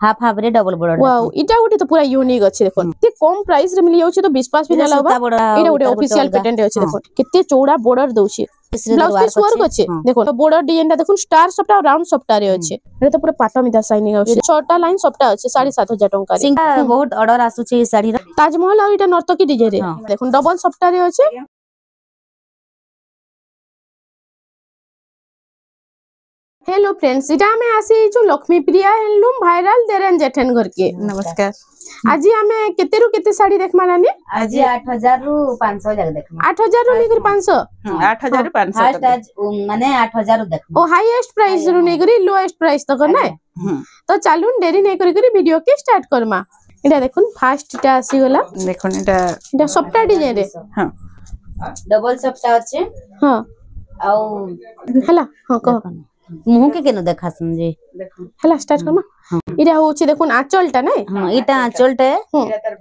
Half half रे double border wow इटा गोटे तो पूरा यूनिक अछि देखो ते कम प्राइस रे मिल जाउछ तो विश्वास भी ना लावा एटा गोटे ऑफिशियल पेटेंट अछि देखो केते चौड़ा बॉर्डर दउछि ब्लाउज पीस वर्क अछि देखो तो बॉर्डर डिजाइन ता देखो स्टार सपटा और राउंड सपटा रे अछि एटा तो पूरा पाटा मिदा शाइनिंग अछि छोटा लाइन सपटा अछि 7500 टंका रे बहुत ऑर्डर आसु छै साड़ी ताजमहल और एटा नर्तकी डिजाइन रे देखो डबल सपटा रे अछि हेलो फ्रेंड्स इटा हमें आसी जो लक्ष्मी प्रिया हैंडलूम वायरल देरन जेठन घर के नमस्कार आज हमें केते रु केते साड़ी देखमा नानी आज 8000 रु 500 जग देखमा 8000 रु लेकर 500 8000 500 फास्ट आज माने 8000 देखमा ओ हाईएस्ट प्राइस रु लेकर लोएस्ट प्राइस तक ना तो चालून देरी नै करी करी वीडियो के स्टार्ट करमा एटा देखुन फास्ट टा आसी गला देखुन एटा सपटा डिजाइन रे हां डबल सपटा अछि हां आ हला हां कह मुंह के केनो देखा समझे देखो हला स्टार्ट करमा इरा होछि देखुन आंचलटा नै हां इटा आंचलटा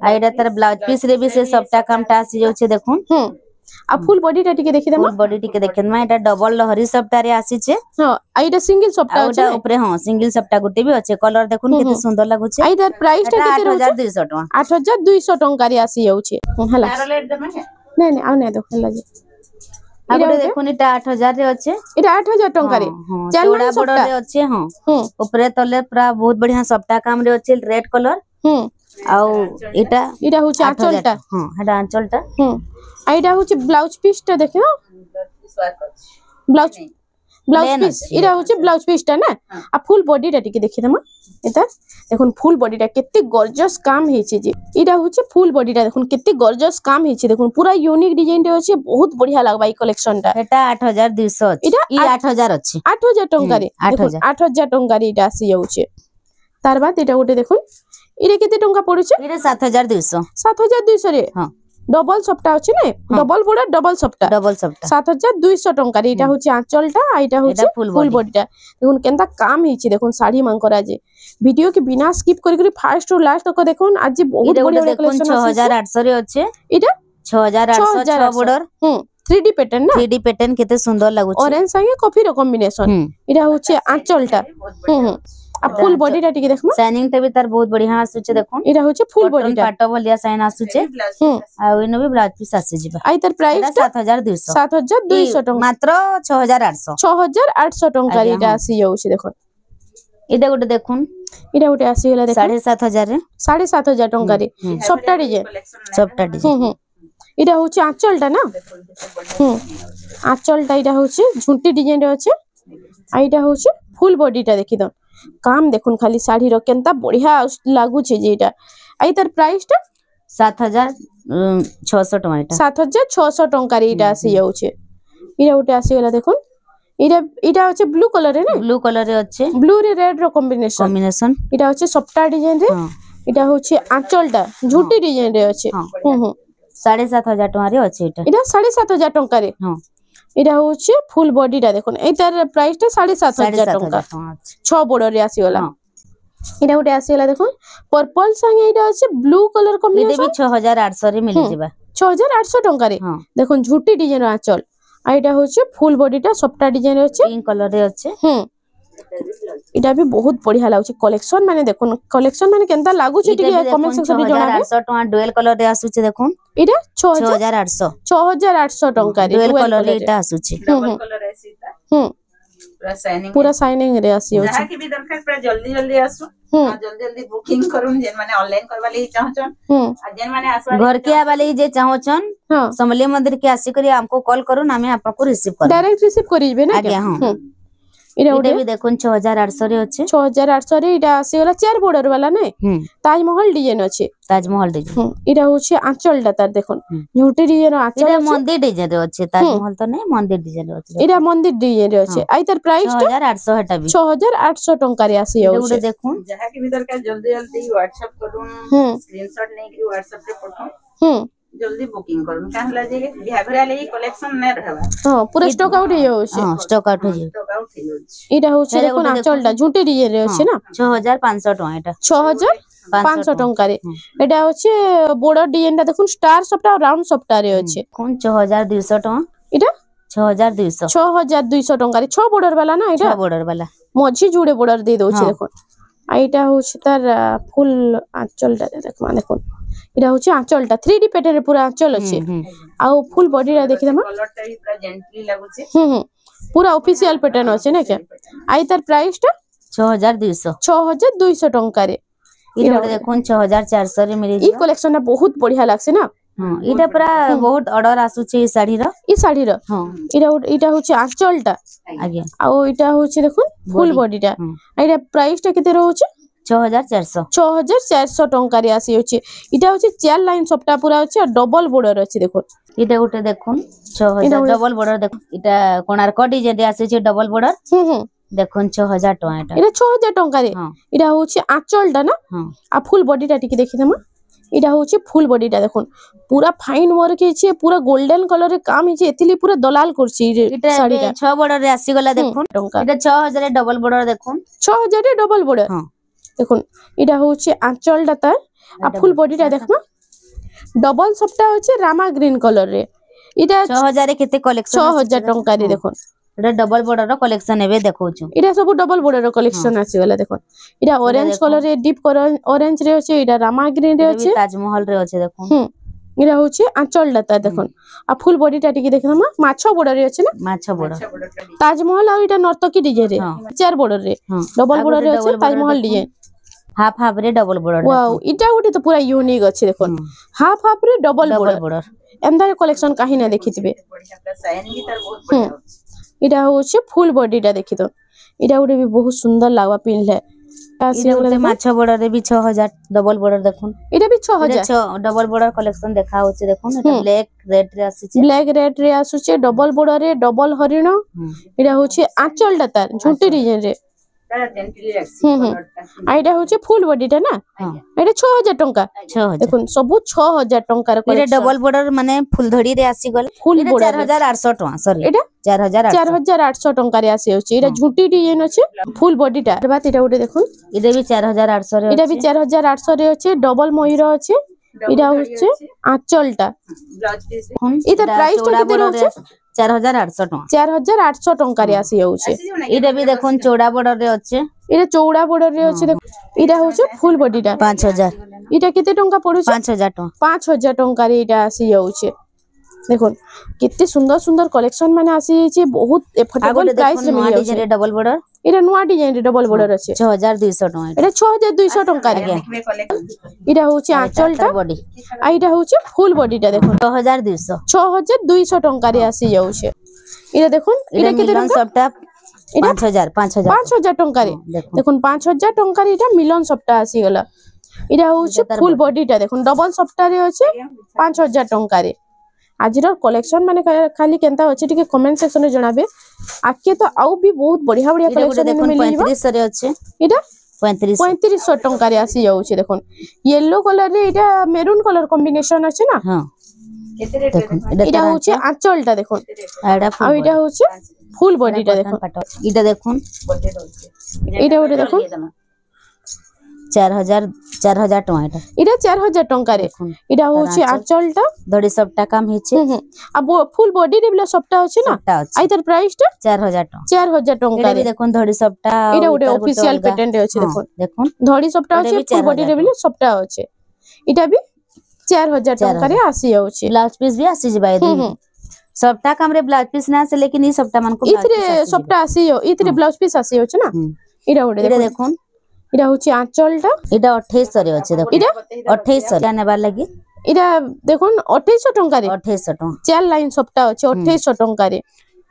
आ इरा तर ब्लाउज पीस रे भी से सबटा कामटा आसी जाउ छै देखुन आ फुल बॉडी टा टिके देखि देमा फुल बॉडी टिके देखन मा एटा डबल लहरी सपटा रे आसी छै हां आ इटा सिंगल सपटा छै ऊपर हां सिंगल सपटा गुटे भी अछि कलर देखुन केते सुंदर लागु छै आ इधर प्राइस टा केते रहउ 8200 टका 8200 टका रे आसी जाउ छै हला नै नै आ नै देखला जे आगुटे देखुन इटा 8000 रे अछि इटा 8000 टका रे चौड़ा बॉर्डर रे अछि हां ऊपर तले पूरा बहुत बढ़िया सपटा काम रे अछि रेड कलर आउ इटा होछि आंचलटा हां हेडा आंचलटा आ इटा होछि ब्लाउज पीस टा देखियो ब्लाउज पीस इटा होछि ब्लाउज पीस टा ना आ फुल बॉडी टा टिके देखि देमा एता देखुन फुल बॉडी टा केते गॉर्जियस काम हेछि जे इटा होछि फुल बॉडी टा देखुन केते गॉर्जियस काम हेछि देखुन पूरा यूनिक डिजाइन रे अछि बहुत बढ़िया लागबा ई कलेक्शन टा एटा 8200 अछि ई 8000 अछि 8000 टका रे 8000 टका रे इटा आसी जाउ छै तार बाद इटा गोटे देखुन इरे केते टका पडु छै इरे 7200 7200 रे हां डबल सपटा अछि नै डबल बॉर्डर डबल सपटा 7200 टका रे इटा होछि आंचलटा आ इटा होछि फुल बॉडीटा देखुन केनता काम हेछि देखुन साड़ी मांकरा जे वीडियो के बिना स्किप करि करि फास्ट टू लास्ट तक देखुन आज बहुत बढ़िया कलेक्शन 6800 रे अछि इटा 6800 6 बॉर्डर 3D पैटर्न ना 3D पैटर्न केते सुंदर लागु छै ऑरेंज संगे कॉफी रो कॉम्बिनेशन इटा होछि आंचलटा आ फुल बॉडी टा टिके देखमा शाइनिंग ते भी तार बहुत बढ़िया आसु छै देखुन इरा होछि फुल बॉडी टा पाटो भलिया शाइन आसु छै आ इनो भी ब्लाउज पीस आसी जिबा आई तार प्राइस 7200 टका मात्र 6800 टका रे इटा आसी जाउ छै देखो इडा गोटे देखुन इडा गोटे आसी गेला देखो 7500 रे 7500 टका रे सपटा डिजाइन इडा होछि आंचलटा ना आंचलटा इडा होछि झुंटी डिजाइन रे अछि आ इडा होछि फुल बॉडी टा देखि द काम देखुन खाली साड़ी रो केनता बढ़िया लागु छै जे इटा आई तार प्राइस टा 7600 टका इटा 7600 टका रे इटा आसी जाउ छै इरा उटे आसी गेला देखुन इटा होछि ब्लू कलर रे ना ब्लू कलर रे अछि ब्लू रे रेड रो कॉम्बिनेशन इटा होछि सपटा डिजाइन रे इटा होछि आंचलटा झुटी डिजाइन रे अछि 7500 टका रे अछि इटा 7500 टका रे इटा होछि फुल बॉडी टा देखुन ए तार प्राइस टा 7500 टका 6 बॉर्डर रे आसी गेला इटा उटे आसी गेला देखुन पर्पल संगे इटा अछि ब्लू कलर कॉम्बिनेशन भी 6800 रे मिल जिबा 6800 टका रे देखुन झुटी डिजाइन आंचल आ इटा होछि फुल बॉडी टा सपटा डिजाइन अछि पिंक कलर रे अछि इटा भी बहुत बढ़िया लागु कलेक्शन माने देखुन कलेक्शन माने केनता लागु छै टिके कमेंट सेक्शन रे जणाबे 6800 टका डुअल कलर रे आसु छै देखुन इटा 6800 टका रे डुअल कलर रे इटा आसु छै डबल कलर ऐसीता पूरा शाइनिंग रे आसी हो जहा के भी दरकार पूरा जल्दी जल्दी आसु जल्दी बुकिंग करूं जेन माने ऑनलाइन करबा ले चाहछन आ जेन माने आसवा घर के आवाले जे चाहछन समले मंदिर के आसी करी हमको कॉल करू ना मैं आपको रिसीव कर डायरेक्ट रिसीव करिबे ना आज्ञा हां इटा भी देखुन 6800 रे अछि 6800 रे इटा आसी गला चार बॉर्डर वाला नै ताजमहल डिजाइन अछि ताजमहल डिजाइन इटा होछि आंचलटा तार देखुन झुटी डिजाइन आंचल इटा मंदिर डिजाइन रे अछि ताजमहल तो नै मंदिर डिजाइन रे अछि इटा मंदिर डिजाइन रे अछि आई तार प्राइस 6800 हटा भी 6800 टका रे आसी जाउ छै देखुन जहा के भी दरकार जल्दी जल्दी व्हाट्सएप करूं स्क्रीनशॉट नै कि व्हाट्सएप पे पठो जल्दी बुकिंग करूं कहला जे बिहाघरा ले कलेक्शन नै रहबा हां पूरा स्टॉक आउट हे हो छै स्टॉक आउट हो इटा होछि देखुन आंचलटा झुटी डिजाइन रे अछि ना 6500 टका इटा 6500 टका रे एटा होछि बॉर्डर डिजाइन ता देखुन स्टार सपटा और राउंड सपटा रे अछि कोन 6200 टका इटा 6200 टका रे 6 बॉर्डर वाला ना इटा 6 बॉर्डर वाला मझी जुड़े बॉर्डर दे दो छै देखो এইটা হচ্ছে তার ফুল আঁচলটা দেখো দেখুন এটা হচ্ছে আঁচলটা 3D প্যাটার্ন পুরো আঁচল আছে আর ফুল বডিটা দেখি দেমা কলরটা भी पूरा जेंटली लागुचे পুরা অফিসিয়াল প্যাটার্ন আছে না কে আই তার প্রাইসটা 6200 ଟଙ୍କାରେ এটা দেখুন 6400 রে মিলি এই কলেকশনটা বহুত বঢ়িয়া লাগছে না এটা পুরা বহুত অর্ডর আসুছে এই শাড়ির এটা হচ্ছে আঁচলটা আজ্ঞা আর এটা হচ্ছে দেখুন ফুল বডিটা এটা প্রাইসটা কেতে রହୁছে 6400 ଟଙ୍କାରେ আসি হচ্ছে এটা হচ্ছে 4 লাইন সবটা পুরা হচ্ছে আর ডবল বর্ডর আছে দেখুন এটা উঠে দেখুন 6000 ডবল বর্ডর দেখুন এটা কোণার্ক ডিজাইন আসছে ডবল বর্ডর দেখুন 6000 টাকা এটা 6000 ଟଙ୍କାରେ এটা হচ্ছে আঁচলটা না আর ফুল বডিটা টিকে দেখি দেমা এটা হচ্ছে ফুল বডিটা দেখুন পুরা ফাইন ওয়ার্ক হয়েছে পুরা গোল্ডেন কালারে কাম হয়েছে এতিলি পুরা দলাল করছি এটা শাড়িটা 6 বর্ডর রে আসি গলা দেখুন এটা 6000 এর ডবল বর্ডর দেখুন 6000 এর ডবল বর্ডর দেখুন এটা হচ্ছে আঁচলটা তার আর ফুল বডিটা দেখো ডবল সবটা হচ্ছে রামা গ্রিন কালার রে এটা 6000 এ কেতে কালেকশন 6000 ଟଙ୍କାରେ দেখুন এটা ডবল বর্ডর র কালেকশন এবে দেখোছো এটা সব ডবল বর্ডর র কালেকশন আছে গলা দেখুন এটা অরেঞ্জ কালার রে ডিপ অরেঞ্জ রে আছে এটা রামা গ্রিন রে আছে তাজমহল রে আছে দেখুন এটা হচ্ছে আঁচলটা তা দেখুন আর ফুল বডিটা টিকে দেখো মা মাছ বর্ডর রে আছে না মাছ বর্ডর তাজমহল আর এটা নর্তকি ডিজাইন রে চার বর্ডর রে ডবল বর্ডর রে আছে তাজমহল ডিজাইন হাফ হাফ রে ডবল বর্ডর ওয়াও এটা ওটি তো পুরা ইউনিক আছে দেখুন হাফ হাফ রে ডবল বর্ডর এন্দারে কালেকশন কাহি না দেখিতবে এটা হচ্ছে ফুল বডিটা দেখি তো এটা ওটি भी बहुत সুন্দর লাগবা পিনলে এটা মাছ বর্ডর রে भी 6000 ডবল বর্ডর দেখুন এটা भी 6000 ডবল বর্ডর কালেকশন দেখা হচ্ছে দেখুন এটা ব্ল্যাক রেড রে আসছে ব্ল্যাক রেড রে আসছে ডবল বর্ডর রে ডবল হরিণ এটা হচ্ছে আঁচলটা তার ঝুঁটি ডিজাইন রে এটা হচ্ছে ফুল বডিটা না এটা 6000 টঙ্কা দেখুন সবু 6000 টঙ্কার এটা ডবল বর্ডর মানে ফুল ধড়ি রে আসি গলে ফুল বর্ডর 4800 টাকা সরি এটা 4800 ଟଙ୍କାରେ আসি হচ্ছে এটা ঝুঁটি ডিজাইন আছে ফুল বডিটা বাত এটা ওটা দেখুন এটা भी 4800 রে এটা भी 4800 রে আছে ডবল ময়ূর আছে এটা হচ্ছে আঁচলটা এটা প্রাইসটা কেতে রହୁছে 4800 টাকা 4800 ଟଙ୍କାରେ আসি হচ্ছে এটা भी দেখুন চৌড়া বর্ডর রে আছে এটা চৌড়া বর্ডর রে আছে দেখুন এটা হচ্ছে ফুল বডিটা 5000 এটা কেতে টঙ্কা পড়ুছে 5000 টাকা 5000 ଟଙ୍କାରେ এটা আসি যাচ্ছে দেখুন কেতে সুন্দর সুন্দর কালেকশন মানে আসি হচ্ছে বহুত এফোর্ডেবল প্রাইস রে মিলি যাচ্ছে ডবল বর্ডর এটা নয়া ডিজাইন রে ডবল বর্ডর আছে 6200 টাকা এটা 6200 ଟଙ୍କାରେ এটা হচ্ছে আঁচলটা বডি আর এটা হচ্ছে ফুল বডিটা দেখুন 6200 ଟଙ୍କାରେ আসি যাচ্ছে এটা দেখুন এটা কেতে মিলন সবটা 5000 ଟଙ୍କାରେ দেখুন 5000 ଟଙ୍କାରେ এটা মিলন সবটা আসি গলা এটা হচ্ছে ফুল বডিটা দেখুন ডবল সবটা রে আছে 5000 ଟଙ୍କାରେ आजर कलेक्शन माने खाली केनता अछि टिके कमेंट सेक्शन रे जणाबे आके तो आउ भी बहुत बढ़िया बढ़िया कलेक्शन देखुन मिली 3500 रे अछि एटा 3500 टंका रे आसी जाउछि देखुन येलो कलर रे एटा मेरून कलर कॉम्बिनेशन अछि ना हां एटा होछि आंचलटा देखुन आ एटा होछि फुल बॉडीटा देखुन एटा देखुन एटा ओटे देखुन 4000 टका एटा 4000 टंका रे एटा होछि आंचलटा धड़ी सबटा काम हिचे अब फुल बॉडी रे बिला सबटा होछि ना आइ तर प्राइस टा 4000 टका 4000 टंका रे देखुन धड़ी सबटा एटा ओटे ऑफिशियल पेटेंट अछि देखुन धड़ी सबटा होछि फुल बॉडी रे बिला सबटा होछि एटा भी 4000 टंका रे आसी होछि ब्लाउज पीस भी आसी जबाय सबटा काम रे ब्लाउज पीस ना से लेकिन ई सबटा मन को इतरे सबटा आसी हो इतरे ब्लाउज पीस आसी होछि ना एटा ओटे देखुन এটা হচ্ছে আঁচলটা এটা 2800 রে আছে দেখো এটা 2800 নেবার লাগি এটা দেখুন 2800 টঙ্কা রে 2800 টাকা চার লাইন সবটা আছে 2800 টঙ্কা রে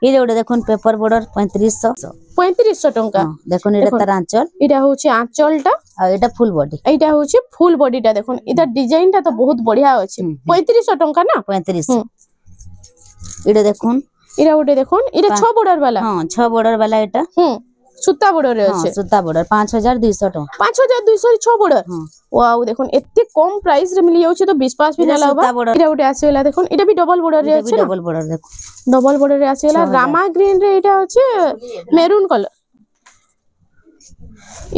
এই ওটা দেখুন পেপার বর্ডর 3500 টঙ্কা দেখুন এটা তার আঁচল এটা হচ্ছে আঁচলটা আর এটা ফুল বডি এইটা হচ্ছে ফুল বডিটা দেখুন এটা ডিজাইনটা তো বহুত বঢ়িয়া আছে 3500 টঙ্কা না 3500 এটা দেখুন এটা ওটা দেখুন এটা 6 বর্ডার वाला हां 6 বর্ডার वाला এটা সুতা বর্ডর রে আছে সুতা বর্ডর 5200 টাকা 5200 6 বর্ডর ওয়াও দেখুন এতে কম প্রাইস রে মিলি যাচ্ছে তো বিশ্বাস भी না লাগবা এটা ওটা আসিলা দেখুন এটা भी ডবল বর্ডর রে আছে ডবল বর্ডর দেখো ডবল বর্ডর রে আসিলা রামা গ্রিন রে এটা হচ্ছে মেরুন কালার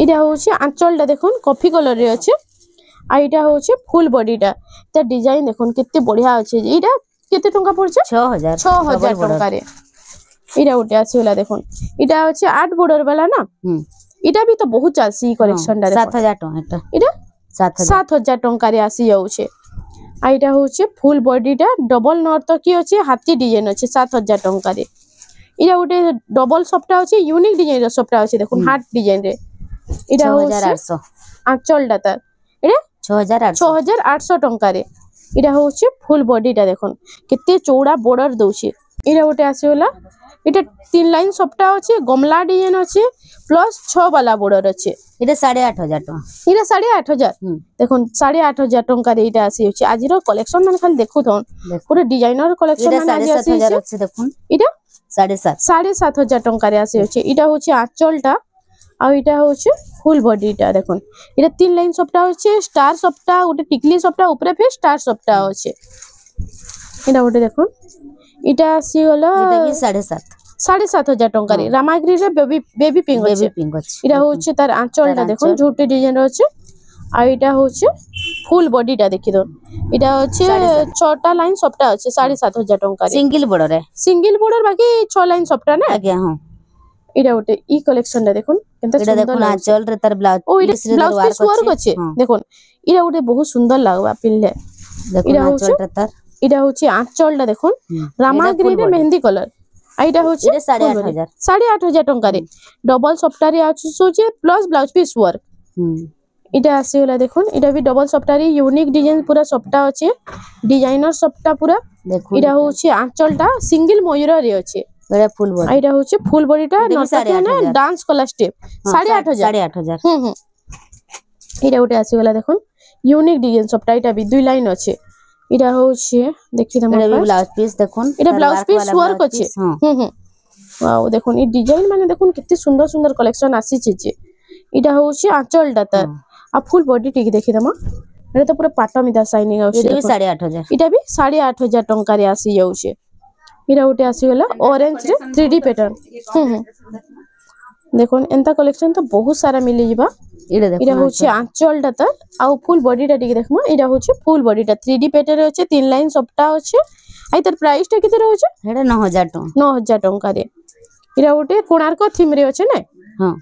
এটা হচ্ছে আঁচলটা দেখুন কফি কালার রে আছে আর এটা হচ্ছে ফুল বডিটা তা ডিজাইন দেখুন কত বঢ়িয়া আছে এটা কত টাকা পড়ছে 6000 টাকা রে এটা ওটা আছে ওলা দেখুন এটা হচ্ছে 8 বর্ডর वाला না इटा भी तो बहुत चलसी कलेक्शन डा 7000 टका एटा इटा 7000 टका रे आसी जाउछे आ इटा होचे फुल बॉडी टा डबल नॉट तो की अछि हाथी डिजाइन अछि 7000 टका रे इटा उटे डबल सफ्टा अछि यूनिक डिजाइन रो सफ्टा अछि देखुन हार्ट डिजाइन रे इटा 6800 आंचल डाटा इटा 6800 टका रे इटा होचे फुल बॉडी टा देखुन केते चौड़ा बॉर्डर दउछि इटा उटे आसी होला इटा 3 लाइन सफ्टा अछि गमला डिजाइन अछि प्लस 6 वाला बॉर्डर अछि इटा 8500 टका इटा 8500 देखुन 8500 टका रे इटा आसी होछि आज रो कलेक्शन मन खाली देखु थन पूरा डिजाइनर कलेक्शन मन आज आसी 7500 अछि देखुन इटा 7500 टका रे आसी होछि इटा होछि आंचल टा आ इटा होछि फुल बॉडी टा देखुन इटा 3 लाइन सफ्टा होछि स्टार सफ्टा उटे टिकली सफ्टा ऊपर फिर स्टार सफ्टा होछि इटा उटे देखुन इटा आसी होला इटा भी 7500 टका रे रामाग्री रे बेबी पिंक अछि इटा होछि तार आंचल टा देखुन झूठी डिजाइन अछि आ इटा होछि फुल बॉडी टा देखि दो इटा होछि 6टा लाइन सफ्टा अछि 7500 टका रे सिंगल बॉर्डर बाकी 6 लाइन सफ्टा ना आज्ञा हां इटा उटे ई कलेक्शन टा देखुन केनता इटा देखुन आंचल रे तार ब्लाउज ब्लाउज वर्क अछि देखुन इटा उटे बहुत सुंदर लागबा पिनले देखुन आंचल रे तार इटा होछि आंचल टा देखुन रामाग्री रे मेहंदी कलर आइटा होछि 8500 टका रे डबल सफ्टा रे आछुजे प्लस ब्लाउज पीस वर्क इटा आसी होला देखुन इटा भी डबल सफ्टा रे यूनिक डिजाइन पूरा सफ्टा अछि डिजाइनर सफ्टा पूरा देखुन इटा होछि आंचल टा सिंगल मयूर रे अछि एटा फुल बॉडी इटा होछि फुल बॉडी टा ना डांस कला स्टेप 8500 इटा उटे आसी होला देखुन यूनिक डिजाइन सफ्टा इटा भी 2 लाइन अछि इटा होछि देखि हम एटा भी ब्लाउज पीस देखुन इटा ब्लाउज पीस वर्क अछि वाओ देखुन ई डिजाइन माने देखुन कितनी सुंदर सुंदर कलेक्शन आसी छी इटा होछि आंचल डाटा आ फुल बॉडी टिक देखि दमा एटा तो पूरा पाटा मिदा शाइनिंग आउछि इटा भी 8500 इटा भी 8500 टका रे आसी जाउछि इटा उटे आसी होला ऑरेंज रे 3D पैटर्न देखुन एंता कलेक्शन तो बहुत सारा मिली जिबा इटा होछि आंचल डाटा आ फुल बॉडी टा टिक देखमा इटा होछि फुल बॉडी टा 3D पैटर्न रे होछि 3 लाइन सफ्टा होछि आई तर प्राइस टा केते रहउछि एटा 9000 टका रे इटा उटे कोणार्क थीम रे अछि नै हां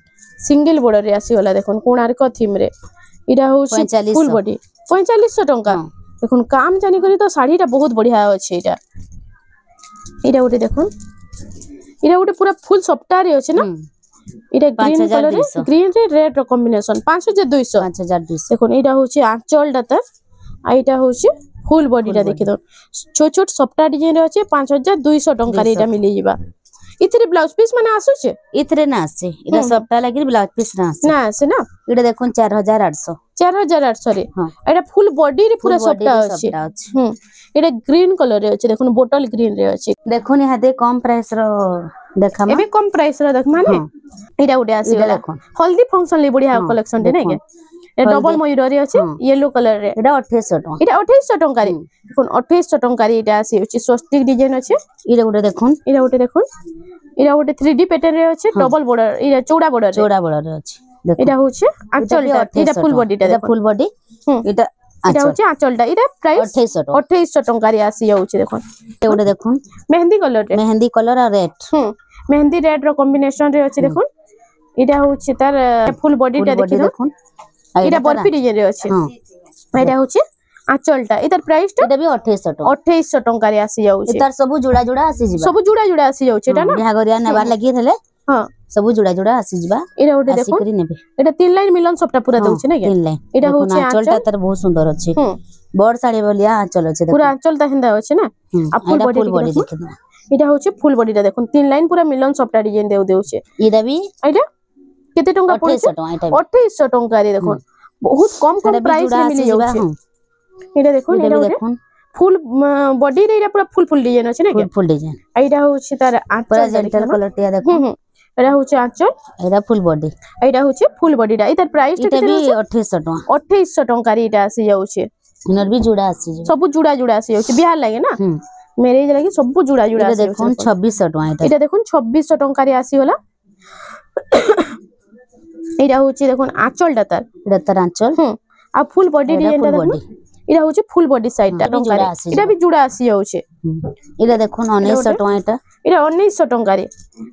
सिंगल बॉर्डर रे आसी होला देखुन कोणार्क थीम रे इटा होछि फुल बॉडी 4500 टका देखुन काम जानि करी तो साड़ी टा बहुत बढ़िया अछि इटा उटे देखुन इटा उटे पूरा फुल सफ्टा रे अछि ना इटा ग्रीन कलर रे ग्रीन रे रेड रो कॉम्बिनेशन 5200 देखुन इटा होछि आंचल डाटा आ इटा होछि फुल बॉडी टा देखि दो छोट छोट सफ्टा डिजाइन रे अछि 5200 टका रे इटा मिली जिबा इथरे ब्लाउज पीस माने आसुचे इथरे ना आसे इटा सफ्टा लागि ब्लाउज पीस ना आसे ना इटा देखुन 4800 रे एटा फुल बॉडी रे पूरा सफ्टा अछि एटा ग्रीन कलर रे अछि देखुन बोतल ग्रीन रे अछि देखुन यहां कम प्राइस रो देखमा एबे कम प्राइस रो देखमा ने इटा उडे आसी हल्दी फंक्शन ले बढ़िया कलेक्शन दे नै के ए डबल मयूर रे अछि येलो कलर रे एटा 2800 टका इटा 2800 टका रे देखुन 2800 टका रे इटा आसी अछि स्वस्तिक डिजाइन अछि इटा उडे देखुन इटा उडे 3D पैटर्न रे अछि डबल बॉर्डर इटा चौड़ा बॉर्डर रे अछि इटा होछि आंचल इटा फुल बॉडी टा फुल बॉडी इटा इटा होछि आंचल टा इटा प्राइस 2800 टका रे आसी जाउछि देखुन ए उडे देखुन मेहंदी कलर आ रेड मेहंदी रेड रो कॉम्बिनेशन रे अछि देखुन इटा होछि तार फुल बॉडी टा देखि इटा बर्फी डिजाइन रे अछि इटा होछि आंचल टा इधर प्राइस टा भी 2800 टका रे आसी जाउछि इधर सब जुड़ा आसी जिबा सब जुड़ा आसी जाउछि एटा ना बिहागरिया नेबार लागि थले हां सब जुड़ा आसी जिबा एटा उठे देखो करी नेबे एटा 3 लाइन मिलन सबटा पूरा दउछि ना 3 लाइन एटा होछि आंचल टा तर बहुत सुंदर अछि बड़ साड़ी बलिया आंचल अछि पूरा आंचल ता हिंदा अछि ना आ फुल बॉडी देखो एटा होछि फुल बॉडी टा देखो 3 लाइन पूरा मिलन सबटा डिजाइन देउछि इदा भी एटा केते टका पड़छ 2800 टका रे देखो बहुत कम प्राइस रे मिली जाउछि एटा देखो एटा फुल बॉडी रे पूरा फुल डिजाइन अछि ना फुल डिजाइन एटा होछि तार आंचल जेंटल कलर टिया देखो एटा होछि आंचल एटा फुल बॉडी एटा होछि फुल बॉडी टा इधर प्राइस टा केते 2800 टका रे इटा आसी जाउछि इनर भी जुड़ा आसी सब जुड़ा आसी जाउछि बिहार लागे ना मैरिज लागे सब जुड़ा आसी देखो 2600 टका एटा देखो 2600 टका रे आसी होला एटा होछि देखो आंचल टा तार आंचल आ फुल बॉडी डिजाइन टा देखो इरा होछि फुल बॉडी साइड टा इरा भी जुड़ा आसी जाउछि इरा देखो 1900 टका इरा 1900 टका रे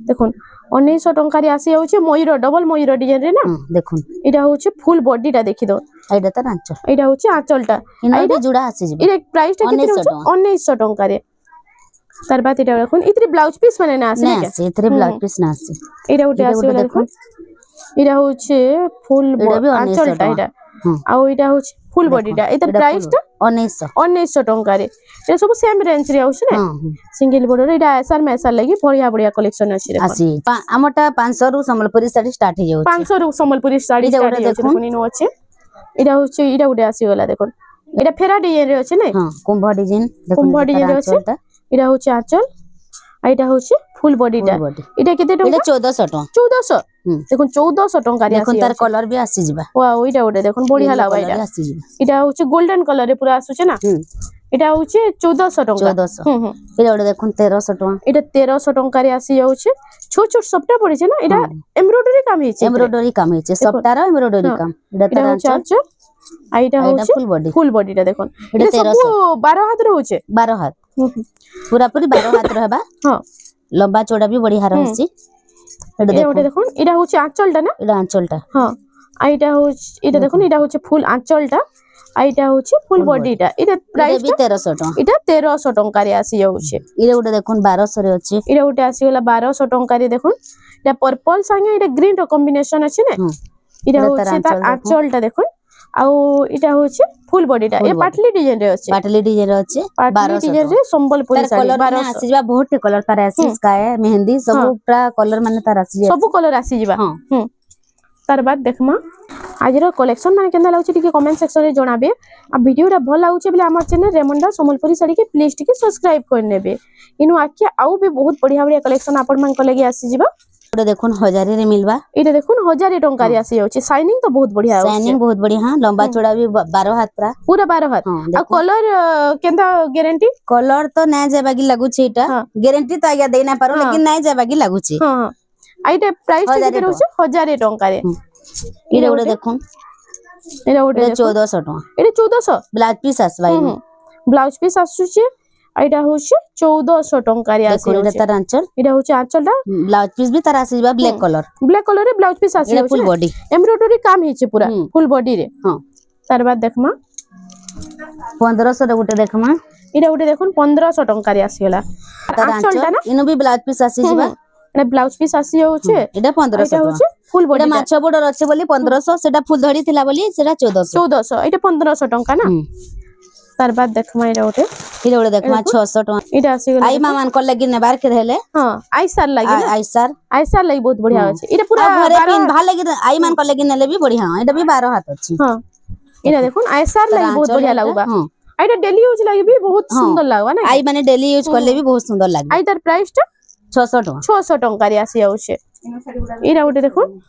देखो 1900 टंका रे आसी जाउचे मयूर डबल मयूर डिजाइन रे ना देखुन एटा होचे फुल बॉडी टा देखि दो एटा त आंचल एटा होचे आंचलटा इना जुड़ा आसी जिवो इरे प्राइस टा केते होचे 1900 टंका रे तार बाद एटा देखुन इतरे ब्लाउज पीस माने ना आसे ना से इतरे ब्लाउज पीस ना आसे एटा उटे आसी देखुन एटा होचे फुल आंचलटा एटा आ एटा होचे फुल बॉडी टा एतर प्राइस टा 1900 टंका रे ए सब सेम रेंज रे आउछ ना सिंगल बॉर्डर एटा एसआर मेसर लागि बढ़िया बढ़िया कलेक्शन अछि रे आसी हमटा 500 रु सम्बलपुरी साड़ी स्टार्ट हे जाउ 500 रु सम्बलपुरी साड़ी स्टार्ट हे जाउ देखुन इनो अछि एटा होचे एटा उडे आसी वाला देखुन एटा फेरा डिजाइन रे अछि नै हां कुंभ डिजाइन देखुन कुंभ डिजाइन रे अछि एटा होचे आंचल आ एटा होचे फुल बॉडी टा एटा केते टंका एटा 1400 टंका 1400 देखुन 1400 टंका रे देखुन तार कलर भी आसी जिबा वाओ एटा उडे देखुन बढ़िया लागबा एटा आसी जिबा एटा होचे गोल्डन कलर रे पूरा आसुचे ना एटा होचे 1400 टंका 1400 एटा उडे देखुन 1300 टंका एटा 1300 टंका रे आसी जाउचे छोट छोट सबटा पड़े छे ना एटा एम्ब्रॉयडरी काम हेचे सबटा रो एम्ब्रॉयडरी काम एटा होचे आंचल आ एटा होचे फुल बॉडी टा देखुन एटा सब 12 हाथ रे होचे 12 हाथ पूरा पूरी 12 हाथ रहबा हां लंबा चौड़ा भी बढ़िया रहसी एटा देखुन एटा होचे आंचलटा ना एटा आंचलटा हां आ एटा होचे एटा देखुन एटा होचे फुल आंचलटा आ एटा होचे फुल बॉडीटा एटा प्राइस भी 1300 टंका एटा 1300 टंका रे आसी जाउचे इरे उडे देखुन 1200 रे अछि इरे उडे आसी होला 1200 टंका रे देखुन एटा पर्पल संगे एटा ग्रीन रो कॉम्बिनेशन अछि ना इरा होचे तार आंचलटा देखुन आ एटा होचे फुल बॉडीटा ए पाटली डिजाइन रे अछि पाटली डिजाइन रे अछि 1200 डिजाइन रे संबलपुरी साड़ी 1200 आसी जिबा बहुत कलर तार आसी स्काई मेहंदी सब पूरा कलर माने तार आसी सब कलर आसी जिबा तार बाद देखमा आज रो कलेक्शन माने केंदा लागुची टिके कमेंट सेक्शन रे जणाबे आ वीडियो रा भल लागुची बले हमर चैनल रेमंडा संबलपुरी साड़ी के प्लीज टिके सब्सक्राइब कर नेबे इनु आके आउ भी बहुत बढ़िया बढ़िया कलेक्शन आपन मन को लगी आसी जिबा एटा देखुन 1000 रे मिलबा एटा देखुन 1000 टंका रे आसी जाउची शाइनिंग तो बहुत बढ़िया आउची शाइनिंग बहुत बढ़िया हां लंबा चौड़ा भी 12 हाथ पूरा 12 हाथ आ कलर केंदा गारंटी कलर तो नै जेबागी लागुची एटा गारंटी तो आगे देना पारो लेकिन नै जेबागी लागुची हां आइटा प्राइस केते रहउची 1000 टंका रे एटा उडे देखुन एटा उडे 1400 टंका एटा 1400 ब्लाउज पीस आसबा ब्लाउज पीस आसुची आइटा होची 1400 टंका रे आसी एटा तार आंचल एटा होची आंचलटा ब्लाउज पीस भी तार आसीबा ब्लैक कलर रे ब्लाउज पीस आसी फुल बॉडी एम्ब्रॉयडरी काम हेची पूरा फुल बॉडी रे हां तार बाद देखमा 1500 रे गुटे देखमा एटा गुटे देखुन 1500 टंका रे आसी होला आंचलटा ना इनो भी ब्लाउज पीस आसी जिबा एटा ब्लाउज पीस आसी होचे एटा 1500 एटा होचे फुल बॉडी एटा माछो बॉर्डर अछि बोली 1500 सेटा फुल धड़ी थिला बोली सेटा 1400 एटा 1500 टंका ना तार बाद देखमा एटा उटे देखमा 600 टंका एटा आसी गेल आई मामान को लगी नेबार के रहले हां आईसार लगी ना आईसार लगी बहुत बढ़िया अछि एटा पूरा घरे पिन भा लगी आई मान को लगी नेले भी बढ़िया एटा भी 12 हाथ अछि हां एटा देखुन आईसार लगी बहुत बढ़िया लागबा एटा डेली यूज लगी भी बहुत सुंदर लागबा ना आई माने डेली यूज करले भी बहुत सुंदर लागे आई तार प्राइस टा 600 टंका रे आसी आउछे एटा उटे देखुन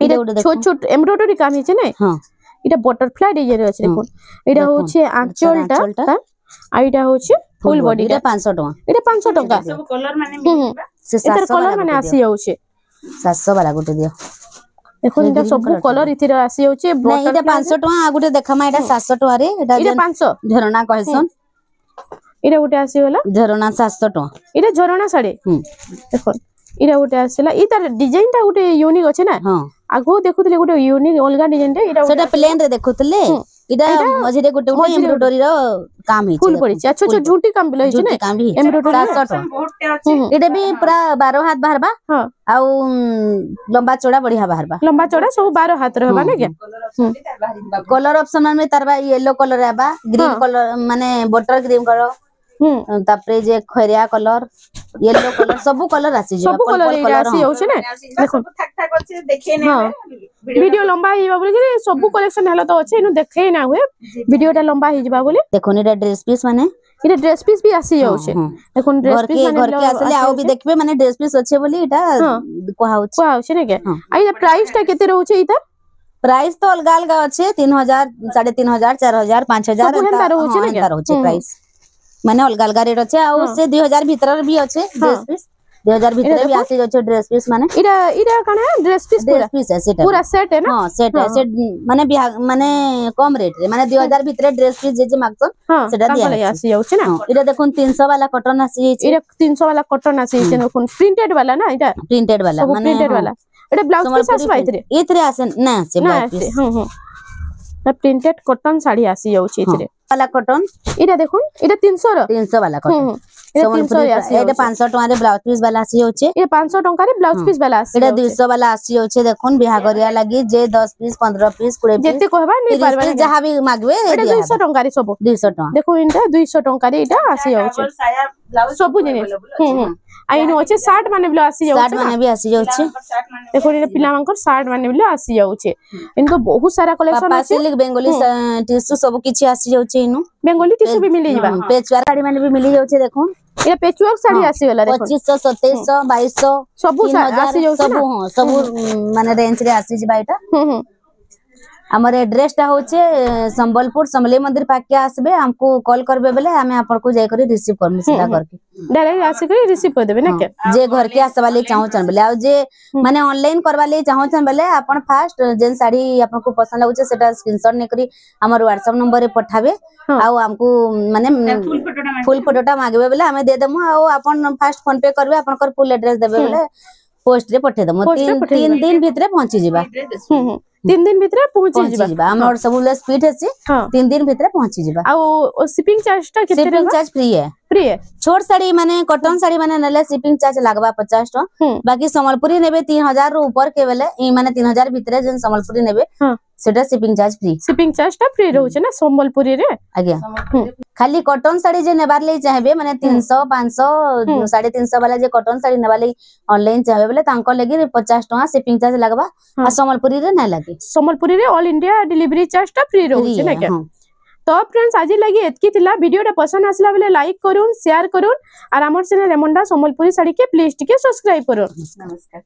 एटा छोट छोट एम्ब्रॉयडरी काम हिचे नै हां एटा बटरफ्लाई डिजाइन रे अछि देखुन एटा होचे आंचलटा आ एटा होचे फुल बॉडी एटा 500 टंका एटा 500 टंका सब कलर माने मिलबा से 700 कलर माने आसी आउछे 700 वाला गुटे दियो देखुन एटा सब कलर इथिर आसी आउछे नहीं एटा 500 टंका आ गुटे देखमा एटा 700 टंका रे एटा 500 झरना कहसन एटा गुटे आसी होला झरना 700 टंका एटा झरना साड़ी देखुन एटा गुटे आसीला ई तार डिजाइन टा गुटे यूनिक अछि ना हां आगो देखुतले गुटे यूनिक अलगा डिजाइन टा एटा सेटा प्लेन रे देखुतले इडा मझिरे गुटे एम्ब्रॉयडरी रो काम हिचे फुल पड़ी अच्छा अच्छा झूठी काम बिलो हिचे ने काम भी एम्ब्रॉयडरी 700 बहुते अछि इडा भी पूरा 12 हाथ बाहरबा हां आ लंबा चौड़ा बढ़िया बाहरबा लंबा चौड़ा सब 12 हाथ रहबा ना के कलर ऑप्शन में तारबा येलो कलर आबा ग्रीन कलर माने बटर ग्रीन कलर तापरे जे खरिया कलर येलो कलर सब कलर आसी जे सब कलर आसी होछ ने देखो ठक ठक अछि देखे नै वीडियो लंबा हिबा बोले जे सब कलेक्शन हला तो अछि इनु देखे ना हुए वीडियोटा लंबा हि जिबा बोले देखो ने ड्रेस पीस माने इरे ड्रेस पीस भी आसी होछ देखो ड्रेस पीस माने घर के आसले आउ भी देखबे माने ड्रेस पीस अछि बोली एटा कोहा होछ ने के आइ प्राइस टा केते रहउछ इता प्राइस तो अलग अलग अछि 3000 3500 4000 5000 एंता रहउछ ने प्राइस माने अलग अलग रेट अछि आ से 2000 भीतर भी अछि ड्रेस पीस 2000 भितर भी आसी जाउछ ड्रेस पीस माने इरा काना ड्रेस पीस है सेटा पूरा सेट है ना हां सेट है सेट माने माने कम रेट रे माने 2000 भितर ड्रेस पीस जे मागसन सेटा दिया आसी जाउछ ना इरा देखुन 300 वाला कॉटन आसी इरा 300 वाला कॉटन आसी छै देखुन प्रिंटेड वाला ना इटा प्रिंटेड वाला माने प्रिंटेड वाला एटा ब्लाउज पीस आसबा इतरे आसे ना से ब्लाउज पीस ना प्रिंटेड कॉटन साड़ी आसी जाउछ इतरे वाला कॉटन इरा देखुन इटा 300 वाला कॉटन एटा 500 टका रे ब्लाउज पीस वाला आसी होचे ये 500 टका रे ब्लाउज पीस वाला आसी एटा 200 वाला आसी होचे देखुन बिहा करिया लागि जे 10 पीस 15 पीस 20 पीस जेते कहबा नै पारबा जहां भी मागबे एटा 200 टका रे सब 200 टका देखो इनटा 200 टका रे इटा आसी जाउछ साया ब्लाउज सब जिनिस आइ नो अछि 60 माने ब्लाउज आसी जाउछ 60 माने भी आसी जाउछ देखो इन पिला मानकर 60 माने ब्लाउज आसी जाउछ इनको बहुत सारा कलेक्शन अछि सिल्क बेंगोली टिश्यू सब किछि आसी जाउछ इनु बेंगोली टिश्यू भी मिली जबा पेचवार साड़ी माने भी मिली जाउछ देखो ये पेचवर्क साड़ी आसी गला देखो 2500 2700 2200 सब आसी जाउछ सब हां सब माने रेंज रे आसी जबा एटा हमर एड्रेस टा होचे संबलपुर समलेई मंदिर पाके आसबे हमको कॉल करबे बेले हमें आपन को जाय करी रिसीव करनी सीधा करके डायरेक्ट आसी करी रिसीव कर देबे ना के जे घर के आसबा ले चाहो छन बेले आ जे माने ऑनलाइन करबा ले चाहो छन बेले आपन फास्ट जेन साड़ी आपन को पसंद लागुचे सेटा स्क्रीनशॉट ने करी हमर व्हाट्सएप नंबर रे पठाबे आ हमको माने फुल फोटोटा मांगबे बेले हमें दे देमु आ आपन फास्ट फोन पे करबे आपन कर फुल एड्रेस देबे बेले पोस्ट रे पठे दमु 3 दिन भीतर पहुंची जिबा 3 दिन भीतर पहुंची जिबा हमर सब स्पीड है 3 दिन भीतर पहुंची जिबा आ शिपिंग चार्ज टा केते शिपिंग चार्ज फ्री है छोट साड़ी माने कॉटन साड़ी माने नले शिपिंग चार्ज लागबा 50 टका बाकी संबलपुरी नेबे 3000 रो ऊपर के बेले ई माने 3000 भीतर जन संबलपुरी नेबे सेटा शिपिंग चार्ज टा फ्री रहउछ ना संबलपुरी रे आज्ञा खाली कॉटन साड़ी जे नेबार ले चाहेबे माने 300 500 350 वाला जे कॉटन साड़ी नेबा ले ऑनलाइन चाहेबे बेले तांको लगी 50 टका शिपिंग चार्ज लागबा आ संबलपुरी रे ना लागे संबलपुरी रे ऑल इंडिया डिलीवरी चार्ज टा फ्री रहउछ ना के तो फ्रेंड्स आज लगी एतकी थिला वीडियोटा पसंद आसला बेले लाइक करूँ शेयर करूँ और हमर चैनल रेमंडा संबलपुरी साड़ी के प्लीज टिके सब्सक्राइब करूँ। नमस्कार।